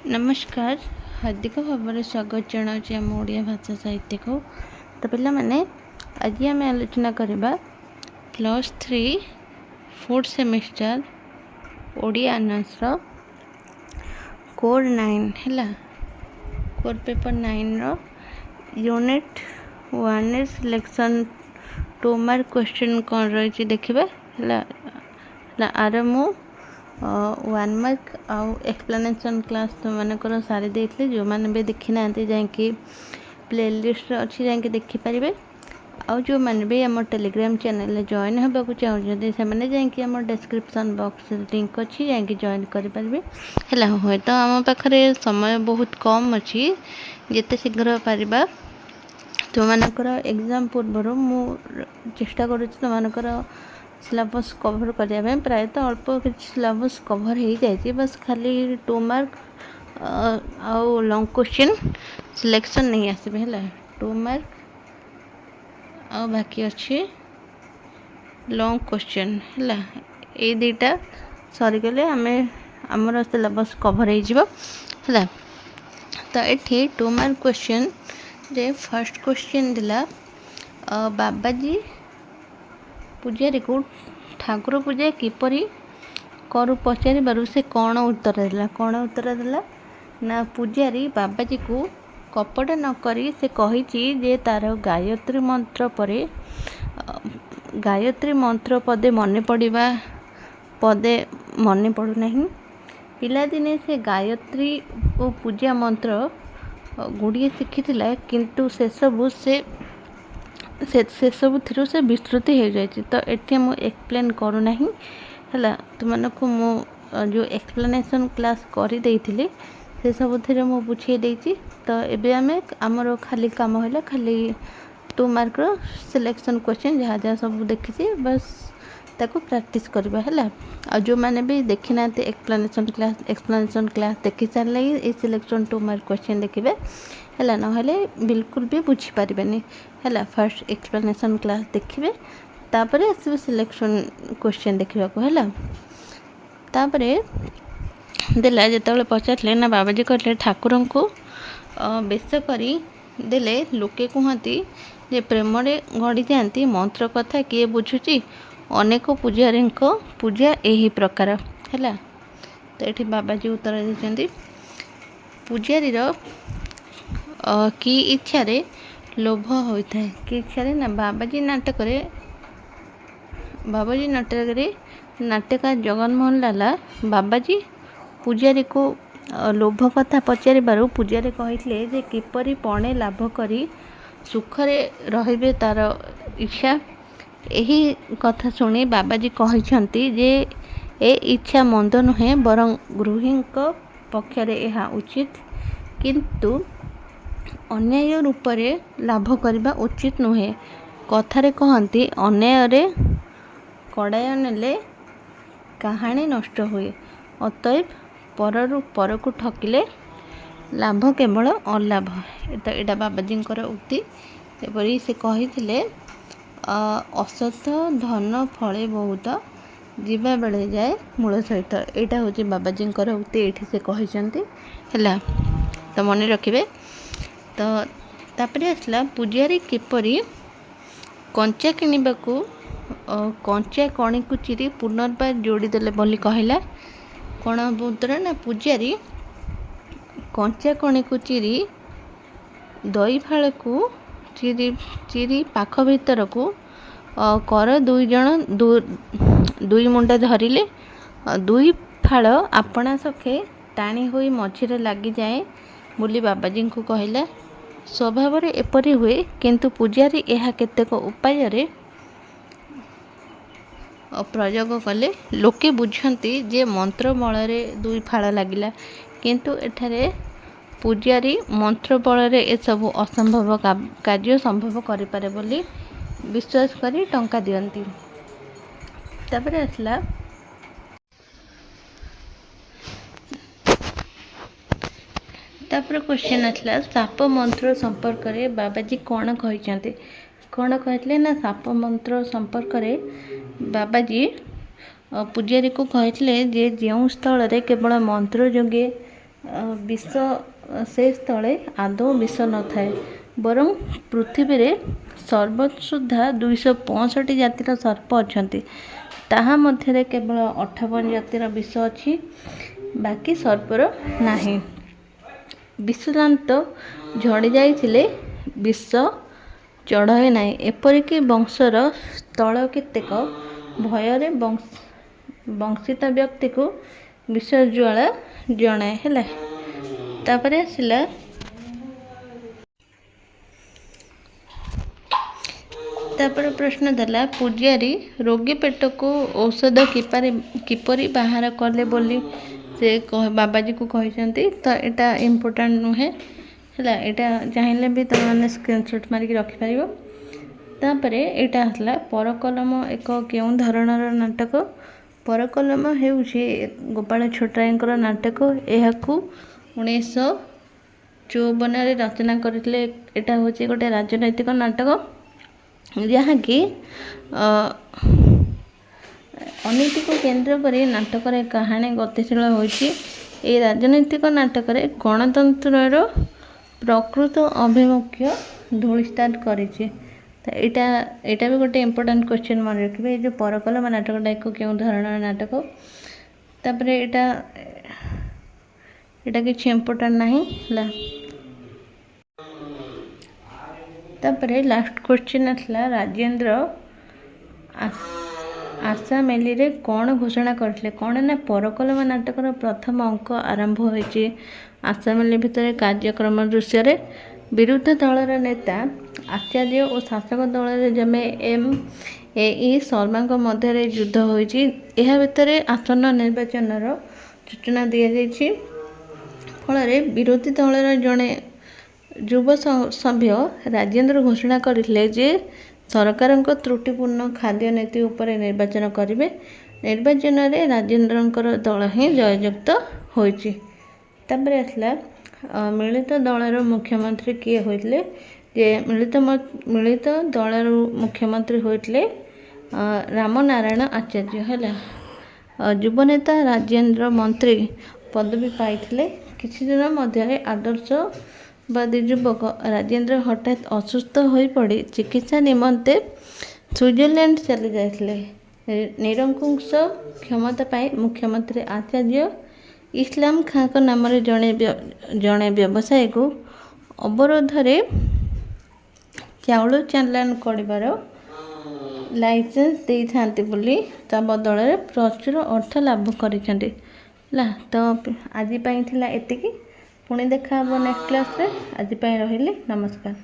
नमस्कार। हार्दिक भाव स्वागत जनाऊँ आम ओडिया भाषा साहित्य को। तो पिला माने आज आम आलोचना करबा +3 4th सेमिस्टर ओडिया ऑनर्स रो कोर 9 हैला कोर पेपर 9 रो यूनिट 1 सिलेक्शन 2 मार्क क्वेश्चन कौन रही देखिए हैला आर मु 1 मार्क आउ एक्सप्लेनेशन क्लास तुमको सारी देते जो मैंने भी देखी ना जाकि प्लेलिस्ट अच्छी जाकि देखिपारे आउ जो मैंने भी आम टेलीग्राम चैनल जॉइन होगा चाहते से जाकि आम डिस्क्रिप्शन बॉक्स लिंक अच्छी जाकि जॉइन करेंगे है हुए तो आम पाखे समय बहुत कम अच्छी जिते शीघ्र पारिबा तुमकर एग्जाम पूर्व मु चेष्टा करूँ सिलेबस कवर करने प्रायतः अल्प किसी सिलेबस कवर हो जाए बस खाली 2 मार्क आउ लॉन्ग क्वेश्चन सिलेक्शन नहीं आसबे है 2 मार्क आ बाकी अच्छे लॉन्ग क्वेश्चन है ये दुटा सरीगले आम आमर सिलेबस कवर है तो ये 2 मार्क क्वेश्चन रे फर्स्ट क्वेश्चन दिला बाबाजी पूजारी को ठाकुर पूजा किपरि करू पचार से कौन उत्तर देला ना पूजारी बाबाजी को कपट न करी से कही जे तार गायत्री मंत्र परे गायत्री मंत्र पदे मन पड़ा पदे मन पड़ूना पिलादिने से गायत्री और पूजा मंत्र गुड़िए शिखी किंतु से सबू से सब थी से विस्तृति हो जाए तो ये मुझे एक्सप्लेन करूना है तुमको मु जो एक्सप्लेनेशन क्लास कर देती से सब थी मुझे बुझे देती तो ये आम आमर खाली काम है खाली 2 मार्क रो सिलेक्शन क्वेश्चन जहाँ जहाँ सब देखी बस ताको प्रैक्टिस करबा है आ जो मैंने भी देखी ना एक्सप्लेनेशन क्लास देखी सारे ये सिलेक्शन 2 मार्क क्वेश्चन देखिए है ना बिल्कुल भी बुझीपारे है फर्स्ट एक्सप्लेनेशन क्लास देखिए तापर आसवे सिलेक्शन क्वेश्चन देखा है तापर देला जो पचारे ना बाबाजी कहते ठाकुर को बेश कर देले लोके कहती जे प्रेम गढ़ी जाती मंत्र कथा किए बुझुची अनेक पूजारी पूजा यही प्रकार है तो ये बाबाजी उत्तर देते पूजारी कि इच्छा लोभ होता है कि इच्छा ना बाबाजी नाटक नाट्यकार जगनमोहन लाला बाबाजी पूजारी को लोभ कथा पचार पूजारी कहते जे किपरि पणे लाभ करी सुखरे रहिबे तार इच्छा यही कथा शुणी बाबाजी कहते जे ए इच्छा मंद नुहे बरं गृही पक्षरे यह उचित किंतु अन्याय रूप लाभ करने उचित नुहे कथारे कहती अन्याय कड़ाय नेले कहानी नष्ट हुए अतएव पर को ठकिले लाभ केवल अलाभ तो यहाँ बाबाजी उक्ति एपरी से कही असत धन फले बहुत जीवा बेले जाए मूल सहित यहाँ हूँ बाबाजी उक्ति ये से कहते है तो मन रखिए तो तापर आसला पूजारी किपरि कंचा किणवा को कंचा कणी को चिरी पुनर्बार जोड़ीदेले बोली कहला कौन उत्तर ना पूजारी कंचा कणी को चिरी दही फाड़ को चिरी पाख भीतर को कर दुई मुंडा धरिले दुई फाड़ आपणा सखे टाणी होई मझिरे लगी जाए बोली बाबाजी को कहला स्वभाव एपरी हुए किंतु पूजारी यह केतेक उपाय प्रयोग कले लोके बुझंती जे मंत्र बल दुई फाड़ लगिला किंतु एठारे पूजारी मंत्र बल ए सब असंभव कार्य संभव करिपारे बोली विश्वास करी टंका दियंती तापर आसला तापर क्वेश्चन आसला साप मंत्र संपर्क में बाबाजी कौन कहते ना साप मंत्र संपर्क में बाबाजी पूजारी को कहते जे जो स्थल केवल मंत्र जोगे ବିଷ ସେ ସ୍ଥଳେ ଆଦୌ ବିଷ ନଥାଏ, ବରଂ ପୃଥିବୀରେ ସର୍ବସୁଦ୍ଧା 265 ଜାତିର ସର୍ପ ଅଛନ୍ତି। ତାହା ମଧ୍ୟରେ କେବଳ 58 ଜାତିର ବିଷ ଅଛି, ବାକି ସର୍ପର ନାହିଁ। ବିଷଦାନ୍ତ ଝଡ଼ି ଯାଇଥିଲେ ବିଷ ଚଢ଼େ ନାହିଁ। ଏପରିକି ବଂଶର ସ୍ଥଳ କେତେକ ଭୟରେ ବଂଶିତ ବ୍ୟକ୍ତିକୁ ବିଷ ଜ୍ୱାଳା ଜଣାଏ। ହେଲା, ତାପରେ ଆସିଲା ପ୍ରଶ୍ନ ଦେଲା, ପୂଜାରୀ ରୋଗୀ ପେଟକୁ ଔଷଧ କିପରି ବାହାର କଲେ ବୋଲି ସେ ବାବାଜୀକୁ କହିଛନ୍ତି। ତ ଏଇଟା ଇମ୍ପୋର୍ଟାଣ୍ଟ ନୁହେଁ। ହେଲା, ଏଇଟା ଚାହିଁଲେ ବି ତୁମେମାନେ ସ୍କ୍ରିନଶଟ୍ ମାରିକି ରଖିପାରିବ। ତାପରେ ଏଇଟା ଆସିଲା ପରକଲମ ଏକ କେଉଁ ଧରଣର ନାଟକ? ପରକଲମ ହେଉଛି ଗୋପାଳ ଛୋଟରାୟଙ୍କର ନାଟକ। ଏହାକୁ 1954ରେ ରଚନା କରିଥିଲେ। ଏଇଟା ହେଉଛି ଗୋଟେ ରାଜନୈତିକ ନାଟକ, ଯାହାକି ଅନୀତିକୁ କେନ୍ଦ୍ର କରି ନାଟକରେ କାହାଣୀ ଗତିଶୀଳ ହୋଇଛି। ଏହି ରାଜନୈତିକ ନାଟକରେ ଗଣତନ୍ତ୍ରର ପ୍ରକୃତ ଆଭିମୁଖ୍ୟ ଧୂଳିସାତ୍ କରିଛି। ତ ଏଇଟା ବି ଗୋଟେ ଇମ୍ପୋର୍ଟାଣ୍ଟ କ୍ୱେଶ୍ଚିନ୍ ମନେ ରଖିବେ। ଏଇ ଯେଉଁ ପରକଲମ ନାଟକଟା ଏକ କେଉଁ ଧରଣର ନାଟକ? ତାପରେ ଏଇଟା କିଛି ଇମ୍ପୋର୍ଟାଣ୍ଟ ନାହିଁ। ହେଲା, ତାପରେ ଲାଷ୍ଟ କ୍ୱେଶ୍ଚିନ୍ ଆସିଲା, ରାଜେନ୍ଦ୍ର ଆସାମେଲିରେ କ'ଣ ଘୋଷଣା କରିଥିଲେ? କ'ଣ ନା, ପରକଲମ ନାଟକର ପ୍ରଥମ ଅଙ୍କ ଆରମ୍ଭ ହୋଇଛି ଆସାମେଲି ଭିତରେ କାର୍ଯ୍ୟକ୍ରମ ଦୃଶ୍ୟରେ। ବିରୋଧ ଦଳର ନେତା ଆଚାର୍ଯ୍ୟ ଓ ଶାସକ ଦଳର ଜମେ MAE ଶର୍ମାଙ୍କ ମଧ୍ୟରେ ଯୁଦ୍ଧ ହୋଇଛି। ଏହା ଭିତରେ ଆସନ୍ନ ନିର୍ବାଚନର ସୂଚନା ଦିଆଯାଇଛି। ଫଳରେ ବିରୋଧୀ ଦଳର ଜଣେ ଯୁବ ସଭ୍ୟ ରାଜେନ୍ଦ୍ର ଘୋଷଣା କରିଥିଲେ ଯେ ସରକାରଙ୍କ ତ୍ରୁଟିପୂର୍ଣ୍ଣ ଖାଦ୍ୟ ନୀତି ଉପରେ ନିର୍ବାଚନ କରିବେ। ନିର୍ବାଚନରେ ରାଜେନ୍ଦ୍ରଙ୍କର ଦଳ ହିଁ ଜୟଯୁକ୍ତ ହୋଇଛି। ତାପରେ ଆସିଲା ମିଳିତ ଦଳର ମୁଖ୍ୟମନ୍ତ୍ରୀ କିଏ ହୋଇଥିଲେ? ଯେ ମିଳିତ ଦଳର ମୁଖ୍ୟମନ୍ତ୍ରୀ ହୋଇଥିଲେ ରାମନାରାୟଣ ଆଚାର୍ଯ୍ୟ। ହେଲା, ଯୁବନେତା ରାଜେନ୍ଦ୍ର ମନ୍ତ୍ରୀ ପଦବୀ ପାଇଥିଲେ। କିଛି ଦିନ ମଧ୍ୟରେ ଆଦର୍ଶବାଦୀ ଯୁବକ ରାଜେନ୍ଦ୍ର ହଠାତ୍ ଅସୁସ୍ଥ ହୋଇପଡ଼ି ଚିକିତ୍ସା ନିମନ୍ତେ ସୁଇଜରଲ୍ୟାଣ୍ଡ ଚାଲି ଯାଇଥିଲେ। ନିରଙ୍କୁଶ କ୍ଷମତା ପାଇଁ ମୁଖ୍ୟମନ୍ତ୍ରୀ ଆଚାର୍ଯ୍ୟ ଇସଲାମ ଖାଁଙ୍କ ନାମରେ ଜଣେ ବ୍ୟବସାୟୀକୁ ଅବରୋଧରେ ଚାଉଳ ଚାଲାଣ କରିବାର ଲାଇସେନ୍ସ ଦେଇଥାନ୍ତି ବୋଲି ତା ବଦଳରେ ପ୍ରଚୁର ଅର୍ଥ ଲାଭ କରିଛନ୍ତି। ହେଲା, ତ ଆଜି ପାଇଁ ଥିଲା ଏତିକି। ପୁଣି ଦେଖା ହେବ ନେକ୍ସଟ କ୍ଲାସ୍ରେ। ଆଜି ପାଇଁ ରହିଲି, ନମସ୍କାର।